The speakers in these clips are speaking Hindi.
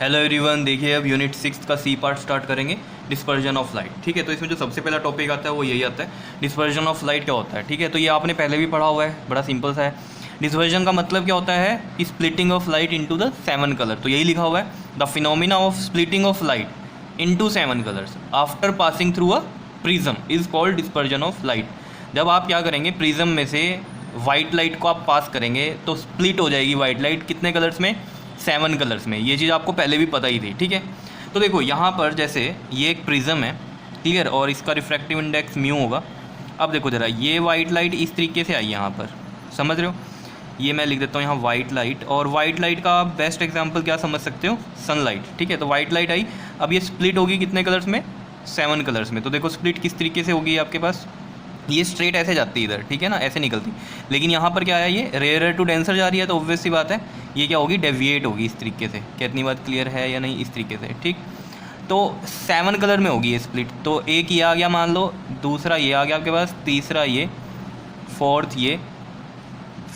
हेलो एवरीवन, देखिए अब यूनिट 6 का सी पार्ट स्टार्ट करेंगे, डिस्पर्जन ऑफ लाइट। ठीक है, तो इसमें जो सबसे पहला टॉपिक आता है वो यही आता है, डिस्पर्जन ऑफ लाइट क्या होता है। ठीक है, तो ये आपने पहले भी पढ़ा हुआ है, बड़ा सिंपल सा है। डिस्पर्जन का मतलब क्या होता है कि splitting of light into the 7 colour. तो यही लिखा हुआ है, the phenomena of splitting of light into 7 colours after passing through a prism is called dispersion of light. जब आप क्या करेंगे, प्रिज्म में से वाइट लाइट को आप पास करेंगे तो स्प्लिट हो जाएगी वाइट लाइट कितने कलर्स में, 7 कलर्स में। ये चीज़ आपको पहले भी पता ही थी। ठीक है, तो देखो यहाँ पर जैसे ये एक प्रिज्म है, क्लियर, और इसका रिफ्रैक्टिव इंडेक्स म्यू होगा। अब देखो ज़रा, ये वाइट लाइट इस तरीके से आई यहाँ पर, समझ रहे हो। ये मैं लिख देता हूँ यहाँ वाइट लाइट, और वाइट लाइट का आप बेस्ट एग्जांपल क्या समझ सकते हो, सनलाइट। ठीक है, तो वाइट लाइट आई, अब ये स्प्लिट होगी कितने कलर्स में, 7 कलर्स में। तो देखो स्प्लिट किस तरीके से होगी आपके पास, ये स्ट्रेट ऐसे जाती है इधर, ठीक है ना, ऐसे निकलती। लेकिन यहाँ पर क्या है, ये रेयर टू डेंसर जा रही है, तो ऑब्वियस सी बात है ये क्या होगी, डेविएट होगी इस तरीके से। कितनी बात क्लियर है या नहीं, इस तरीके से। ठीक, तो 7 कलर में होगी ये स्प्लिट। तो एक ये आ गया मान लो, दूसरा ये आ गया आपके पास, तीसरा ये, फोर्थ ये,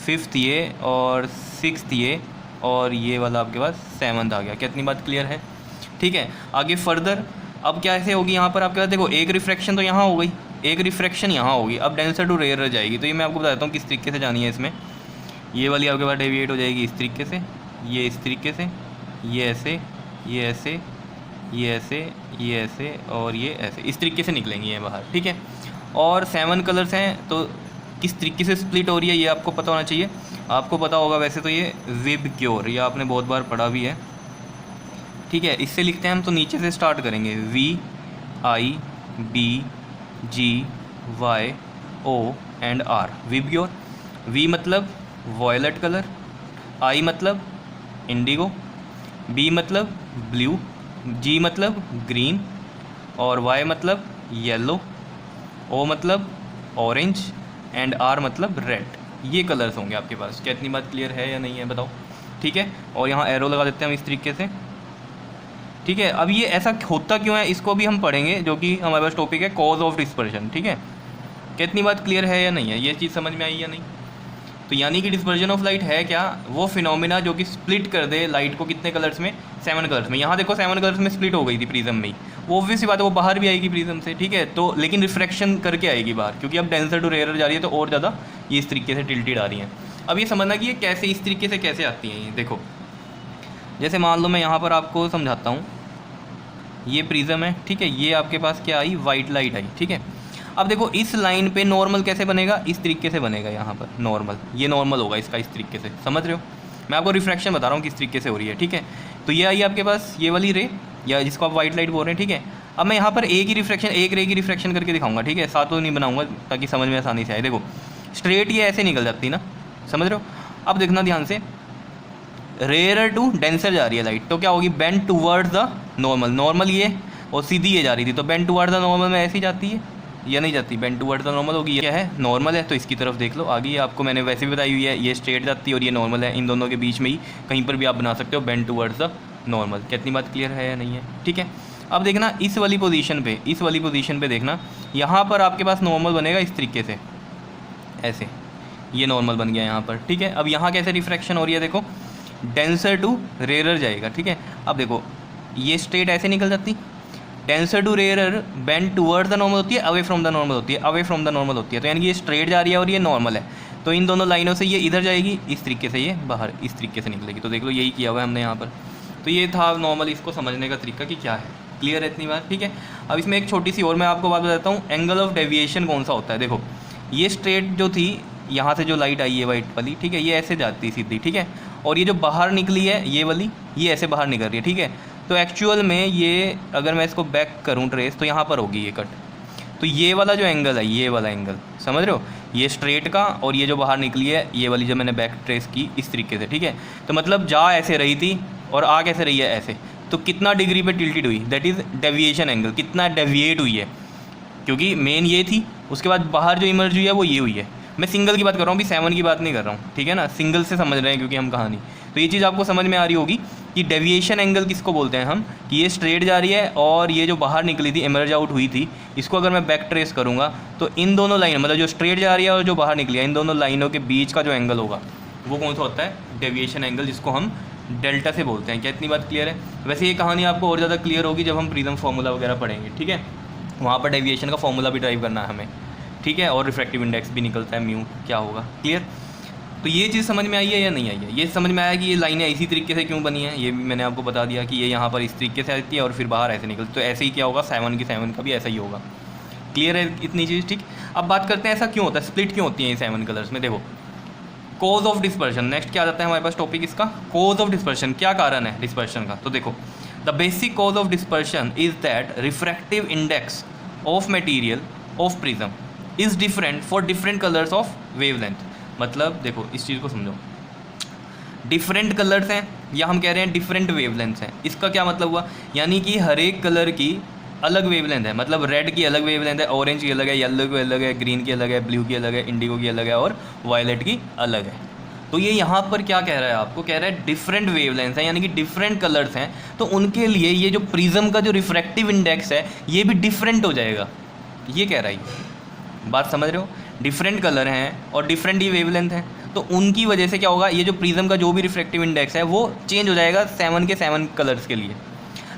फिफ्थ ये, और सिक्स्थ ये, और ये वाला आपके पास 7th आ गया। कितनी बात क्लियर है। ठीक है, आगे फर्दर अब क्या ऐसे होगी, यहाँ पर आपके पास देखो एक रिफ्रैक्शन तो यहाँ हो गई, एक रिफ्रैक्शन यहाँ होगी। अब डेंसर टू रेयर जाएगी, तो ये मैं आपको बताता हूँ किस तरीके से जानी है। इसमें ये वाली आपके पास डेविएट हो जाएगी इस तरीके से, ये इस तरीके से, ये ऐसे, ये ऐसे, ये ऐसे, ये ऐसे, और ये ऐसे, इस तरीके से निकलेंगी ये बाहर। ठीक है, और 7 कलर्स हैं, तो किस तरीके से स्प्लिट हो रही है ये आपको पता होना चाहिए। आपको पता होगा वैसे तो ये विबग्योर, ये आपने बहुत बार पढ़ा भी है। ठीक है, इससे लिखते हैं हम, तो नीचे से स्टार्ट करेंगे, VIBGYO and R, VIBGYOR. V मतलब वॉयलेट कलर, I मतलब इंडिगो, B मतलब ब्लू, G मतलब ग्रीन, और Y मतलब येलो, O मतलब ऑरेंज, एंड R मतलब रेड। ये कलर्स होंगे आपके पास। क्या इतनी बात क्लियर है या नहीं है, बताओ। ठीक है, और यहाँ एरो लगा देते हैं हम इस तरीके से। ठीक है, अब ये ऐसा होता क्यों है, इसको भी हम पढ़ेंगे, जो कि हमारे पास टॉपिक है कॉज ऑफ डिस्पर्जन। ठीक है, कितनी बात क्लियर है या नहीं है, ये चीज़ समझ में आई या नहीं। तो यानी कि डिस्पर्जन ऑफ लाइट है क्या, वो फिनोमिना जो कि स्प्लिट कर दे लाइट को कितने कलर्स में, 7 कलर्स में। यहाँ देखो 7 कलर्स में स्प्लिट हो गई थी प्रिज्म में ही, वो ऑब्वियस सी बात है, वो बाहर भी आएगी प्रिज्म से। ठीक है, तो लेकिन रिफ्रैक्शन करके आएगी बाहर, क्योंकि अब डेंसर टू रेयर जा रही है, तो और ज़्यादा ये इस तरीके से टिल्टेड आ रही हैं। अब ये समझना कि ये कैसे, इस तरीके से कैसे आती हैं ये। देखो जैसे मान लो मैं यहाँ पर आपको समझाता हूँ, ये प्रिज्म है, ठीक है, ये आपके पास क्या आई, वाइट लाइट आई। ठीक है, अब देखो इस लाइन पे नॉर्मल कैसे बनेगा, इस तरीके से बनेगा यहाँ पर नॉर्मल, ये नॉर्मल होगा इसका इस तरीके से, समझ रहे हो। मैं आपको रिफ्रैक्शन बता रहा हूँ किस तरीके से हो रही है। ठीक है, तो ये आई आपके पास ये वाली रे, या जिसको आप वाइट लाइट बोल रहे हैं। ठीक है, अब मैं यहाँ पर एक ही रिफ्रैक्शन, एक रे की रिफ्रैक्शन करके दिखाऊंगा। ठीक है, साथ तो नहीं बनाऊंगा ताकि समझ में आसानी से आए। देखो स्ट्रेट ये ऐसे निकल जाती ना, समझ रहे हो। अब देखना ध्यान से, रेयर टू डेंसर जा रही है लाइट, तो क्या होगी, bend towards the normal. Normal ये और सीधी ये जा रही थी, तो बेंड टूवर्ड्स द नॉर्मल में ऐसी जाती है या नहीं जाती, बेंड टूवर्ड्स द नॉर्मल होगी। क्या है, नॉर्मल है, तो इसकी तरफ देख लो आगे, ये आपको मैंने वैसे भी बताई हुई है, ये स्ट्रेट जाती है और ये नॉर्मल है। इन दोनों के बीच में ही कहीं पर भी आप बना सकते हो बेंड टूवर्ड्स द नॉर्मल। कितनी बात क्लियर है या नहीं है। ठीक है, अब देखना इस वाली पोजीशन पे, इस वाली पोजीशन पे देखना, यहाँ पर आपके पास नॉर्मल बनेगा इस तरीके से, ऐसे, ये नॉर्मल बन गया यहाँ पर। ठीक है, अब यहाँ कैसे रिफ्रैक्शन हो रही है, देखो डेंसर टू रेयर जाएगा। ठीक है, अब देखो ये स्ट्रेट ऐसे निकल जाती, denser to rare bend toward the normal होती है, अवे फ्रॉम द नॉर्मल होती है, अवे फ्रॉम द नॉर्मल होती है। तो यानी कि ये स्ट्रेट जा रही है और ये नॉर्मल है, तो इन दोनों लाइनों से ये इधर जाएगी, इस तरीके से ये बाहर इस तरीके से निकलेगी। तो देख लो यही किया हुआ है हमने यहाँ पर। तो ये था नॉर्मल, इसको समझने का तरीका कि क्या है। क्लियर है इतनी बात। ठीक है, अब इसमें एक छोटी सी और मैं आपको बात बताता हूँ, एंगल ऑफ डेविएशन कौन सा होता है। देखो ये स्ट्रेट जो थी, यहाँ से जो लाइट आई है वाइट वाली, ठीक है, ये ऐसे जाती सीधी। ठीक है, और ये जो बाहर निकली है ये वाली, ये ऐसे बाहर निकल रही है। ठीक है, तो एक्चुअल में ये अगर मैं इसको बैक करूँ ट्रेस, तो यहाँ पर होगी ये कट। तो ये वाला जो एंगल है, ये वाला एंगल, समझ रहे हो, ये स्ट्रेट का, और ये जो बाहर निकली है ये वाली, जो मैंने बैक ट्रेस की इस तरीके से। ठीक है, तो मतलब जा ऐसे रही थी और आ कैसे रही है, ऐसे। तो कितना डिग्री पे टिल्टेड हुई, दैट इज़ डेविएशन एंगल, कितना डेविएट हुई है, क्योंकि मेन ये थी, उसके बाद बाहर जो इमर्ज हुई है वो ये हुई है। मैं सिंगल की बात कर रहा हूँ, अभी 7 की बात नहीं कर रहा हूँ। ठीक है ना, सिंगल से समझ रहे हैं क्योंकि हम कहानी, तो ये चीज़ आपको समझ में आ रही होगी कि डेविएशन एंगल किसको बोलते हैं हम, कि ये स्ट्रेट जा रही है और ये जो बाहर निकली थी, इमर्ज आउट हुई थी, इसको अगर मैं बैक ट्रेस करूँगा, तो इन दोनों लाइन, मतलब जो स्ट्रेट जा रही है और जो बाहर निकली है, इन दोनों लाइनों के बीच का जो एंगल होगा वो कौन सा होता है, डेविएशन एंगल, जिसको हम डेल्टा से बोलते हैं। क्या इतनी बात क्लियर है? वैसे ये कहानी आपको और ज़्यादा क्लियर होगी जब हम प्रिज्म फार्मूला वगैरह पढ़ेंगे, ठीक है। वहाँ पर डेविएशन का फार्मूला भी ड्राइव करना है हमें, ठीक है, और रिफ्रैक्टिव इंडेक्स भी निकलता है म्यू क्या होगा। क्लियर? तो ये चीज़ समझ में आई है या नहीं आई है? ये समझ में आया कि ये लाइनें इसी तरीके से क्यों बनी है, ये भी मैंने आपको बता दिया कि ये यहाँ पर इस तरीके से आती है और फिर बाहर ऐसे निकलती, तो ऐसे ही क्या होगा 7 की 7 का भी ऐसा ही होगा। क्लियर है इतनी चीज़? ठीक। अब बात करते हैं ऐसा क्यों होता है, स्प्लिट क्यों होती है ये 7 कलर्स में। देखो कॉज ऑफ डिस्पर्शन, नेक्स्ट क्या आ जाता है हमारे पास टॉपिक इसका, कॉज ऑफ डिस्पर्शन। क्या कारण है डिस्पर्शन का? तो देखो the basic cause of dispersion is that refractive index of material of prism is different for different colours of wavelength. मतलब देखो इस चीज़ को समझो, डिफरेंट कलर्स हैं या हम कह रहे हैं डिफरेंट वेवलेंथ्स हैं। इसका क्या मतलब हुआ, यानी कि हर एक कलर की अलग वेवलेंथ है। मतलब रेड की अलग वेवलेंथ है, ऑरेंज की अलग है, येलो की अलग है, ग्रीन की अलग है, ब्लू की अलग है, इंडिगो की अलग है और वायलेट की अलग है। तो ये यहाँ पर क्या कह रहा है आपको, कह रहा है डिफरेंट वेवलेंथ्स हैं यानी कि डिफरेंट कलर्स हैं, तो उनके लिए ये जो प्रिज्म का जो रिफ्रैक्टिव इंडेक्स है ये भी डिफरेंट हो जाएगा। ये कह रहा है, बात समझ रहे हो? डिफरेंट कलर हैं और डिफरेंट ही वेवलेंथ हैं, तो उनकी वजह से क्या होगा, ये जो प्रिज्म का जो भी रिफ्रैक्टिव इंडेक्स है वो चेंज हो जाएगा 7 के 7 कलर्स के लिए।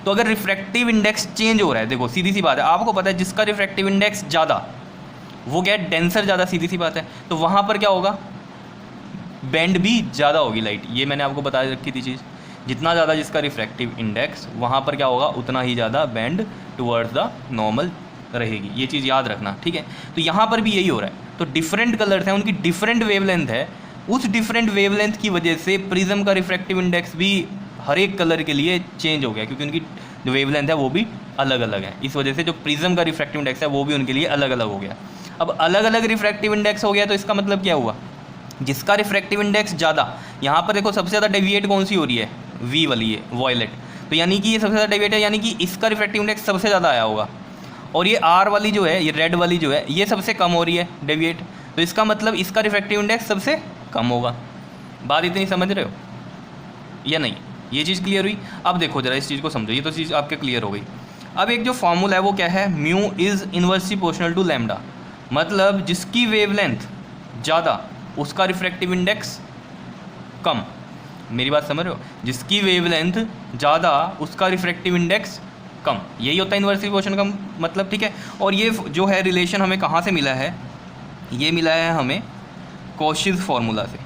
तो अगर रिफ्रैक्टिव इंडेक्स चेंज हो रहा है, देखो सीधी सी बात है, आपको पता है जिसका रिफ्रैक्टिव इंडेक्स ज़्यादा वो क्या है, डेंसर ज़्यादा, सीधी सी बात है। तो वहाँ पर क्या होगा, बैंड भी ज़्यादा होगी लाइट। ये मैंने आपको बता रखी थी चीज़, जितना ज़्यादा जिसका रिफ्रैक्टिव इंडेक्स वहाँ पर क्या होगा, उतना ही ज़्यादा बैंड टुवर्ड्स द नॉर्मल रहेगी। ये चीज़ याद रखना, ठीक है। तो यहाँ पर भी यही हो रहा है। तो डिफरेंट कलर्स हैं, उनकी डिफरेंट वेवलेंथ है, उस डिफरेंट वेवलेंथ की वजह से प्रिज्म का रिफ्रैक्टिव इंडेक्स भी हर एक कलर के लिए चेंज हो गया, क्योंकि उनकी जो वेवलेंथ है वो भी अलग अलग है। इस वजह से जो प्रिज्म का रिफ्रैक्टिव इंडेक्स है वो भी उनके लिए अलग अलग हो गया। अब अलग अलग रिफ्रैक्टिव इंडेक्स हो गया तो इसका मतलब क्या हुआ, जिसका रिफ्रैक्टिव इंडेक्स ज़्यादा, यहाँ पर देखो सबसे ज़्यादा डेविएट कौन सी हो रही है, वी वाली है, वॉयलेट। तो यानी कि ये सबसे ज़्यादा डेविएट है, यानी कि इसका रिफ्रैक्टिव इंडेक्स सबसे ज़्यादा आया होगा। और ये आर वाली जो है, ये रेड वाली जो है, ये सबसे कम हो रही है डेविएट, तो इसका मतलब इसका रिफ्रैक्टिव इंडेक्स सबसे कम होगा। बात इतनी समझ रहे हो या नहीं? ये चीज़ क्लियर हुई? अब देखो जरा इस चीज़ को समझो, ये तो चीज़ आपके क्लियर हो गई। अब एक जो फॉर्मूला है वो क्या है, mu is inversely proportional to lambda. मतलब जिसकी वेवलेंथ ज़्यादा उसका रिफ्रैक्टिव इंडेक्स कम। मेरी बात समझ रहे हो? जिसकी वेवलेंथ ज़्यादा उसका रिफ्रैक्टिव इंडेक्स कम, यही होता है इन्वर्सली प्रोपोर्शनल का मतलब, ठीक है। और ये जो है रिलेशन हमें कहाँ से मिला है, ये मिला है हमें कॉशीज़ फार्मूला से,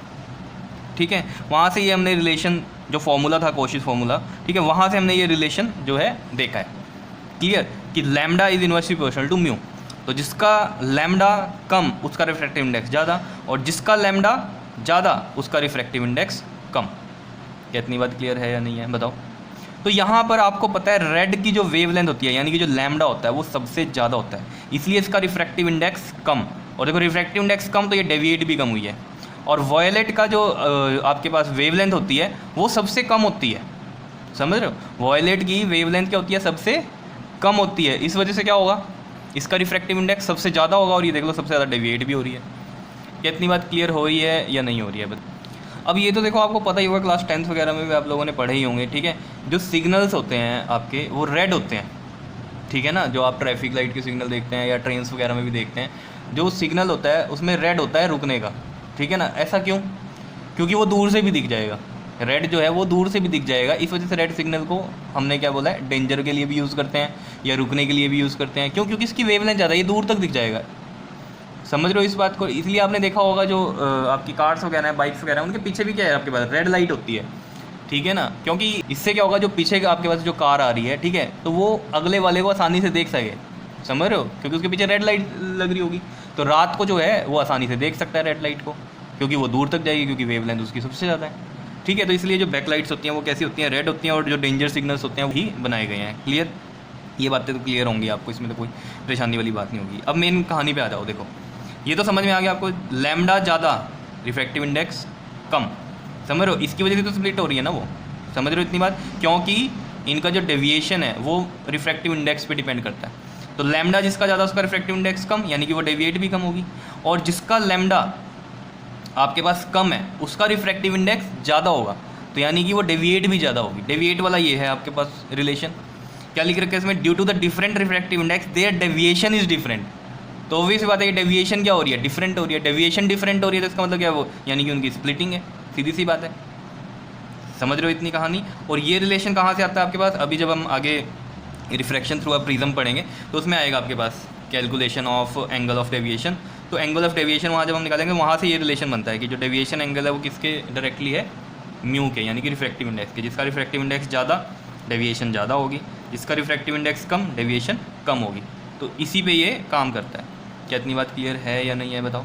ठीक है। वहाँ से ये हमने रिलेशन, जो फार्मूला था कॉशीज़ फार्मूला, ठीक है, वहाँ से हमने ये रिलेशन जो है देखा है। क्लियर? कि lambda is inversely proportional to mu. तो जिसका लैम्डा कम उसका रिफ्रैक्टिव इंडेक्स ज़्यादा, और जिसका लैम्डा ज़्यादा उसका रिफ्रैक्टिव इंडेक्स कम। क्या इतनी बात क्लियर है या नहीं है, बताओ? तो यहाँ पर आपको पता है रेड की जो वेवलेंथ होती है, यानी कि जो लैम्डा होता है वो सबसे ज़्यादा होता है, इसलिए इसका रिफ्रैक्टिव इंडेक्स कम। और देखो रिफ्रैक्टिव इंडेक्स कम तो ये डेविएट भी कम हुई है। और वॉयलेट का जो आपके पास वेवलेंथ होती है वो सबसे कम होती है, समझ रहे हो? वॉयलेट की वेवलेंथ क्या होती है, सबसे कम होती है। इस वजह से क्या होगा, इसका रिफ्रैक्टिव इंडेक्स सबसे ज़्यादा होगा, और ये देख लो सबसे ज़्यादा डेविएट भी हो रही है। क्या इतनी बात क्लियर हो रही है या नहीं हो रही है? अब ये तो देखो आपको पता ही होगा, क्लास 10th वगैरह में भी आप लोगों ने पढ़े ही होंगे, ठीक है। जो सिग्नल्स होते हैं आपके वो रेड होते हैं, ठीक है ना। जो आप ट्रैफिक लाइट के सिग्नल देखते हैं या ट्रेन्स वगैरह में भी देखते हैं, जो सिग्नल होता है उसमें रेड होता है रुकने का, ठीक है ना। ऐसा क्यों? क्योंकि वो दूर से भी दिख जाएगा, रेड जो है वो दूर से भी दिख जाएगा। इस वजह से रेड सिग्नल को हमने क्या बोला है, डेंजर के लिए भी यूज़ करते हैं या रुकने के लिए भी यूज़ करते हैं। क्यों? क्योंकि इसकी वेवलेंथ ज़्यादा, ये दूर तक दिख जाएगा। समझ रहे हो इस बात को? इसलिए आपने देखा होगा जो आपकी कार्स वगैरह हैं, बाइक्स वगैरह, उनके पीछे भी क्या है आपके पास, रेड लाइट होती है, ठीक है ना। क्योंकि इससे क्या होगा, जो पीछे आपके पास जो कार आ रही है, ठीक है, तो वो अगले वाले को आसानी से देख सके, समझ रहे हो, क्योंकि उसके पीछे रेड लाइट लग रही होगी। तो रात को जो है वो आसानी से देख सकता है रेड लाइट को, क्योंकि वो दूर तक जाएगी, क्योंकि वेवलेंथ उसकी सबसे ज़्यादा है, ठीक है। तो इसलिए जो बैक लाइट्स होती हैं वो कैसी होती हैं, रेड होती हैं, और जो डेंजर सिग्नल्स होते हैं वही बनाए गए हैं। क्लियर? ये बातें तो क्लियर होंगी आपको, इसमें तो कोई परेशानी वाली बात नहीं होगी। अब मेन कहानी पे आ जाओ। देखो ये तो समझ में आ गया आपको, लैम्डा ज़्यादा रिफ्रैक्टिव इंडेक्स कम, समझ रहे हो? इसकी वजह से तो स्प्लिट हो रही है ना वो, समझ रहे हो इतनी बात? क्योंकि इनका जो डेविएशन है वो रिफ्रैक्टिव इंडेक्स पे डिपेंड करता है। तो लैम्डा जिसका ज़्यादा उसका रिफ्रैक्टिव इंडेक्स कम, यानी कि वो डेविएट भी कम होगी। और जिसका लैम्डा आपके पास कम है उसका रिफ्रैक्टिव इंडेक्स ज़्यादा होगा, तो यानी कि वो डेविएट भी ज़्यादा होगी। डेविएट वाला ये है आपके पास रिलेशन। क्या लिख रखा है इसमें, due to the different refractive index there deviation is different. तो ऑब्वियस बात है कि डेविएशन क्या हो रही है, डिफरेंट हो रही है। डेविएशन डिफरेंट हो रही है तो इसका मतलब क्या है वो, यानी कि उनकी स्प्लिटिंग है, सीधी सी बात है। समझ रहे हो इतनी कहानी। और ये रिलेशन कहाँ से आता है आपके पास, अभी जब हम आगे रिफ्रैक्शन थ्रू अ प्रिज्म पढ़ेंगे तो उसमें आएगा आपके पास calculation of angle of deviation. तो एंगल ऑफ डेविएशन वहाँ जब हम निकालेंगे वहाँ से ये रिलेशन बनता है कि जो डेविएशन एंगल है वो किसके डायरेक्टली है, म्यू के, यानी कि रिफ्रैक्टिव इंडेक्स के। जिसका रिफ्रैक्टिव इंडेक्स ज़्यादा डेविएशन ज़्यादा होगी, जिसका रिफ्रैक्टिव इंडेक्स कम डेविएशन कम होगी। तो इसी पे ये काम करता है। क्या इतनी बात क्लियर है या नहीं है बताओ।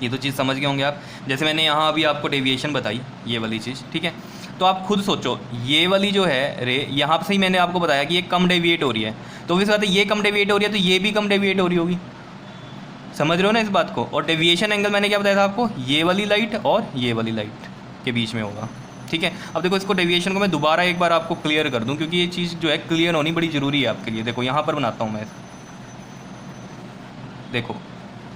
ये तो चीज़ समझ गए होंगे आप। जैसे मैंने यहाँ अभी आपको डेविएशन बताई, ये वाली चीज़, ठीक है। तो आप खुद सोचो, ये वाली जो है रे, यहाँ से ही मैंने आपको बताया कि ये कम डेविएट हो रही है, तो इस बात है ये कम डेविएट हो रही है तो ये भी कम डेविएट हो रही होगी। समझ रहे हो ना इस बात को। और डेविएशन एंगल मैंने क्या बताया था आपको, ये वाली लाइट और ये वाली लाइट के बीच में होगा, ठीक है। अब देखो इसको डेविएशन को मैं दोबारा एक बार आपको क्लियर कर दूं, क्योंकि ये चीज़ जो है क्लियर होनी बड़ी ज़रूरी है आपके लिए। देखो यहाँ पर बनाता हूँ मैं, देखो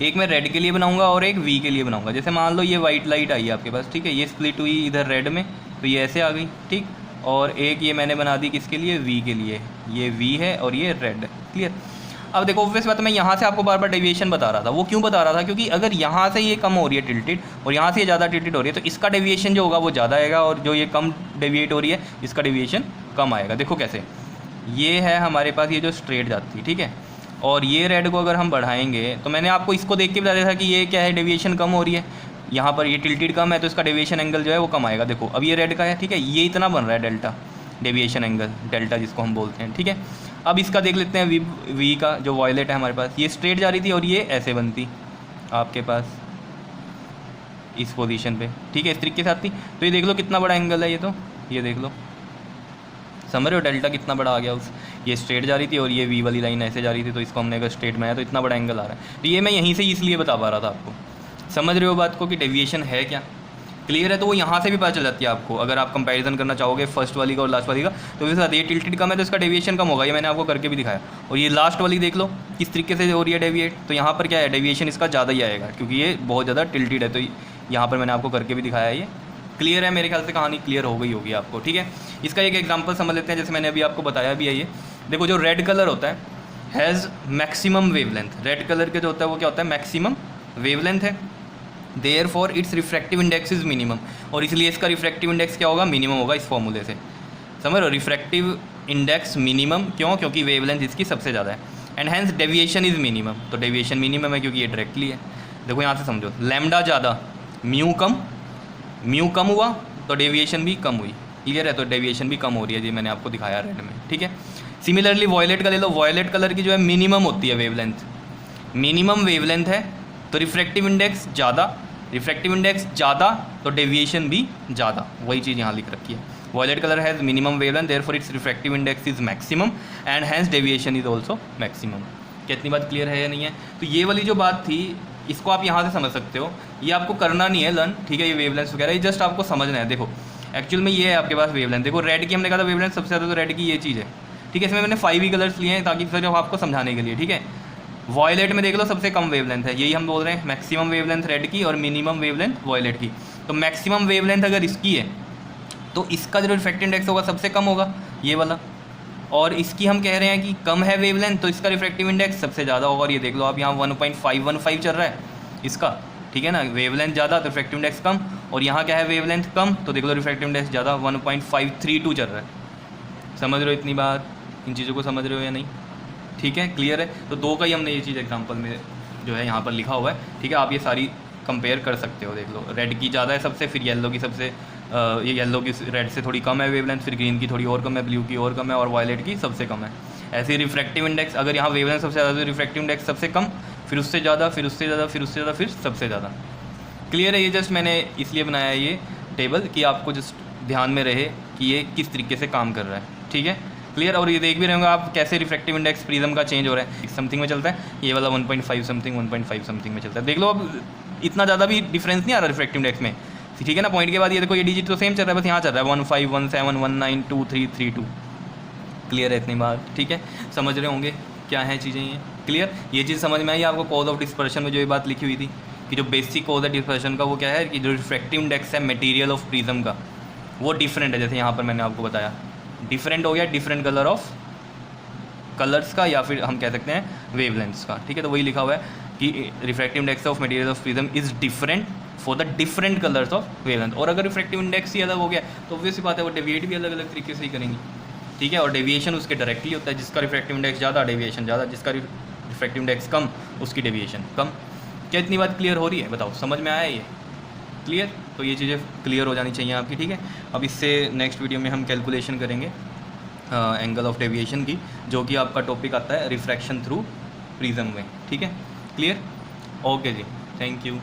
एक मैं रेड के लिए बनाऊंगा और एक वी के लिए बनाऊंगा। जैसे मान लो ये वाइट लाइट आई है आपके पास, ठीक है, ये स्प्लिट हुई इधर रेड में, तो ये ऐसे आ गई, ठीक। और एक ये मैंने बना दी किसके लिए, वी के लिए, ये वी है और ये रेड, क्लियर। अब देखो ऑब्वियस बात, मैं यहाँ से आपको बार बार डेविएशन बता रहा था। वो क्यों बता रहा था, क्योंकि अगर यहाँ से ये कम हो रही है टिल्टेड और यहाँ से ये ज़्यादा टिल्टेड हो रही है, तो इसका डेविएशन जो होगा वो ज़्यादा आएगा, और जो ये कम डेविएट हो रही है इसका डेविएशन कम आएगा। देखो कैसे, ये है हमारे पास ये जो स्ट्रेट जाती है, ठीक है, और ये रेड को अगर हम बढ़ाएंगे, तो मैंने आपको इसको देख के बता दिया था कि ये क्या है, डेविएशन कम हो रही है, यहाँ पर ये टिल्टेड कम है तो इसका डेविएशन एंगल जो है वो कम आएगा। देखो अब ये रेड का है, ठीक है, ये इतना बन रहा है डेल्टा, डेविएशन एंगल डेल्टा जिसको हम बोलते हैं, ठीक है। अब इसका देख लेते हैं वी का, जो वॉयलेट है हमारे पास, ये स्ट्रेट जा रही थी और ये ऐसे बनती आपके पास इस पोजीशन पे, ठीक है, इस तरीके से आती। तो ये देख लो कितना बड़ा एंगल है ये, तो ये देख लो, समझ रहे हो डेल्टा कितना बड़ा आ गया उस, ये स्ट्रेट जा रही थी और ये वी वाली लाइन ऐसे जा रही थी, तो इसको हमने अगर स्ट्रेट में आया तो इतना बड़ा एंगल आ रहा है। तो ये मैं यहीं से इसलिए बता पा रहा था आपको। समझ रहे हो बात को कि डेविएशन है क्या, क्लियर है। तो वो यहाँ से भी पता चल जाती है आपको, अगर आप कंपैरिजन करना चाहोगे फर्स्ट वाली का और लास्ट वाली का, तो इसके साथ ये टिल्टेड कम है तो इसका डेविएशन कम होगा, ये मैंने आपको करके भी दिखाया। और ये लास्ट वाली देख लो किस तरीके से हो रही है डेविएट, तो यहाँ पर क्या है, डेविएशन इसका ज़्यादा ही आएगा क्योंकि ये बहुत ज़्यादा टिल्टेड है। तो यहाँ पर मैंने आपको करके भी दिखाया, ये क्लियर है। मेरे ख्याल से कहानी क्लियर हो गई होगी आपको, ठीक है। इसका एक एग्जाम्पल समझ लेते हैं, जैसे मैंने अभी आपको बताया भी है। ये देखो जो रेड कलर होता है has maximum wavelength, red colour के जो होता है वो क्या होता है, मैक्सिमम वेवलेंथ है। Therefore its refractive index is minimum, और इसलिए इसका रिफ्रैक्टिव इंडेक्स क्या होगा, मिनिमम होगा इस फॉर्मूले से। समझ लो, रिफ्रैक्टिव इंडेक्स मिनिमम क्यों, क्योंकि वेवलेंथ इसकी सबसे ज़्यादा है। And hence deviation is minimum, तो डेविएशन मिनिमम है क्योंकि ये डायरेक्टली है। देखो यहाँ से समझो, लैम्डा ज़्यादा म्यू कम हुआ तो डेविएशन भी कम हुई, क्लियर है। तो डेविएशन भी कम हो रही है, जी मैंने आपको दिखाया रेड में, ठीक है। सिमिलरली वॉयलेट का ले लो, वॉयलेट कलर की जो है मिनिमम होती है वेवलेंथ, मिनिमम वेवलेंथ है तो रिफ्रैक्टिव इंडेक्स ज़्यादा तो डेविएशन भी ज़्यादा, वही चीज़ यहाँ लिख रखी है। Violet colour has minimum wavelength, therefore its refractive index is maximum and hence deviation is also maximum. कितनी बात क्लियर है या नहीं है। तो ये वाली जो बात थी इसको आप यहाँ से समझ सकते हो, ये आपको करना नहीं है लर्न, ठीक है। ये वेवलेंथ वगैरह ये जस्ट आपको समझना है। देखो एक्चुअल में ये है आपके पास वेवलेंथ, देखो रेड की हमने कहा था वेवलेंथ सबसे ज़्यादा, तो रेड की ये चीज़ है, ठीक है। इसमें मैंने 5 ही कलर्स लिए हैं ताकि सिर्फ आपको समझाने के लिए, ठीक है। वॉयलेट में देख लो सबसे कम वेवलेंथ है, यही हम बोल रहे हैं, मैक्सिमम वेवलेंथ रेड की और मिनिमम वेवलेंथ वॉयलेट की। तो मैक्सिमम वेवलेंथ अगर इसकी है तो इसका जो रिफ्रैक्टिव इंडेक्स होगा सबसे कम होगा, ये वाला। और इसकी हम कह रहे हैं कि कम है वेवलेंथ तो इसका रिफ्रैक्टिव इंडेक्स सबसे ज़्यादा होगा। और ये देख लो आप यहाँ 1.515 चल रहा है इसका, ठीक है ना। वेवलेंथ ज़्यादा तो रिफ्रैक्टिव इंडेक्स कम, और यहाँ क्या है वेवलेंथ कम तो देख लो रिफ्रैक्टिव इंडेक्स ज़्यादा 1.532 चल रहा है। समझ रहे हो इतनी बात, इन चीज़ों को समझ रहे हो या नहीं, ठीक है, क्लियर है। तो दो का ही हमने ये चीज़ एग्जांपल में जो है यहाँ पर लिखा हुआ है, ठीक है। आप ये सारी कंपेयर कर सकते हो, देख लो रेड की ज़्यादा है सबसे, फिर येलो की सबसे, ये येलो की रेड से थोड़ी कम है वेवलेंथ, फिर ग्रीन की थोड़ी और कम है, ब्लू की और कम है, और वायलेट की सबसे कम है। ऐसे रिफ्रैक्टिव इंडेक्स, अगर यहाँ वेवलेंथ सबसे ज़्यादा तो रिफ्रैक्टिव इंडेक्स सबसे कम, फिर उससे ज़्यादा, फिर उससे ज़्यादा, फिर उससे ज़्यादा, फिर सबसे ज़्यादा। क्लियर है। ये जस्ट मैंने इसलिए बनाया है ये टेबल कि आपको जस्ट ध्यान में रहे कि ये किस तरीके से काम कर रहा है, ठीक है, क्लियर। और ये देख भी रहे होंगे आप कैसे रिफ्रैक्टिव इंडेक्स प्रिज्म का चेंज हो रहा है, समथिंग में चलता है, ये वाला 1.5 समथिंग 1.5 समथिंग में चलता है। देख लो अब इतना ज़्यादा भी डिफरेंस नहीं आ रहा रिफ्रैक्टिव इंडेक्स में, ठीक है ना। पॉइंट के बाद ये देखो ये डिजिट तो सेम चल रहा है, बस यहाँ चल रहा है 1517192332। क्लियर है इतनी बात, ठीक है। समझ रहे होंगे क्या है चीज़ें ये, क्लियर। ये चीज़ समझ में आई आपको। कॉज ऑफ डिस्पर्शन में जो ये बात लिखी हुई थी कि जो बेसिक कॉज है डिस्पर्शन का वो क्या है कि जो रिफ्रैक्टिव इंडेक्स है मटेरियल ऑफ प्रिज्म का वो डिफरेंट है। जैसे यहाँ पर मैंने आपको बताया डिफरेंट हो गया, डिफरेंट कलर ऑफ कलर्स का, या फिर हम कह सकते हैं वेवलेंथ्स का, ठीक है। तो वही लिखा हुआ है कि refractive index of material of prism is different for the different colours of wavelength. और अगर रिफ्रैक्टिव इंडेक्स ही अलग हो गया तो ऑब्वियसली बात है वो डेविएट भी अलग अलग तरीके से ही करेंगे, ठीक है। और डेविएशन उसके डायरेक्टली होता है, जिसका रिफ्रैक्टिव इंडेक्स ज़्यादा डेविएशन ज़्यादा, जिसका रिफ्रैक्टिव इंडेक्स कम उसकी डेविएशन कम। क्या इतनी बात क्लियर हो रही है? बताओ, समझ में आया ये क्लियर? तो ये चीज़ें क्लियर हो जानी चाहिए आपकी, ठीक है। अब इससे नेक्स्ट वीडियो में हम कैलकुलेशन करेंगे एंगल ऑफ डेविएशन की, जो कि आपका टॉपिक आता है रिफ्रैक्शन थ्रू प्रिज्म में, ठीक है। क्लियर? ओके जी, थैंक यू।